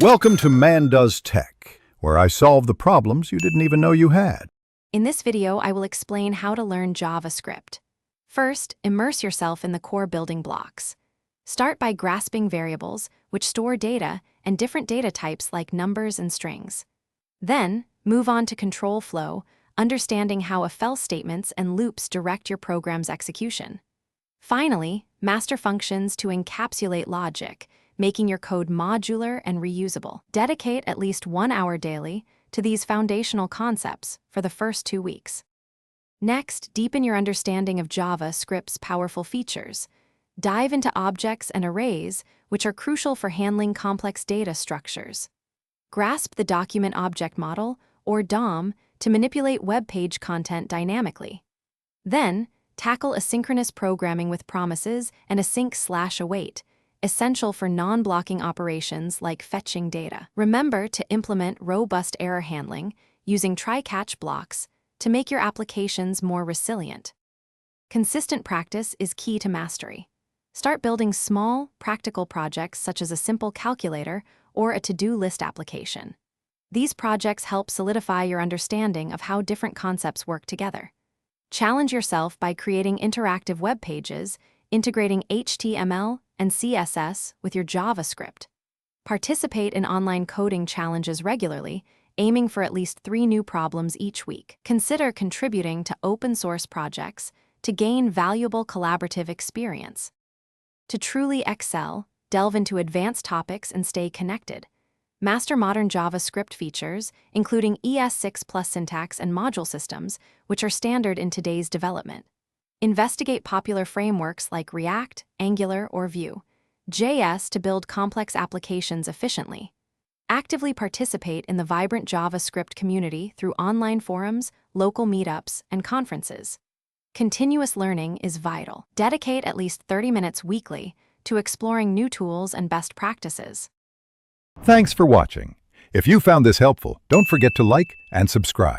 Welcome to Man Does Tech, where I solve the problems you didn't even know you had. In this video, I will explain how to learn JavaScript. First, immerse yourself in the core building blocks. Start by grasping variables, which store data, and different data types like numbers and strings. Then, move on to control flow, understanding how if-else statements and loops direct your program's execution. Finally, master functions to encapsulate logic, making your code modular and reusable. Dedicate at least 1 hour daily to these foundational concepts for the first 2 weeks. Next, deepen your understanding of JavaScript's powerful features. Dive into objects and arrays, which are crucial for handling complex data structures. Grasp the document object model, or DOM, to manipulate web page content dynamically. Then, tackle asynchronous programming with promises and async/await, essential for non-blocking operations like fetching data. Remember to implement robust error handling using try-catch blocks to make your applications more resilient. Consistent practice is key to mastery. Start building small, practical projects such as a simple calculator or a to-do list application. These projects help solidify your understanding of how different concepts work together. Challenge yourself by creating interactive web pages, integrating HTML and CSS with your JavaScript. Participate in online coding challenges regularly, aiming for at least 3 new problems each week. Consider contributing to open-source projects to gain valuable collaborative experience. To truly excel, delve into advanced topics and stay connected. Master modern JavaScript features, including ES6+ syntax and module systems, which are standard in today's development. Investigate popular frameworks like React, Angular, or Vue.js to build complex applications efficiently. Actively participate in the vibrant JavaScript community through online forums, local meetups, and conferences. Continuous learning is vital. Dedicate at least 30 minutes weekly to exploring new tools and best practices. Thanks for watching. If you found this helpful, don't forget to like and subscribe.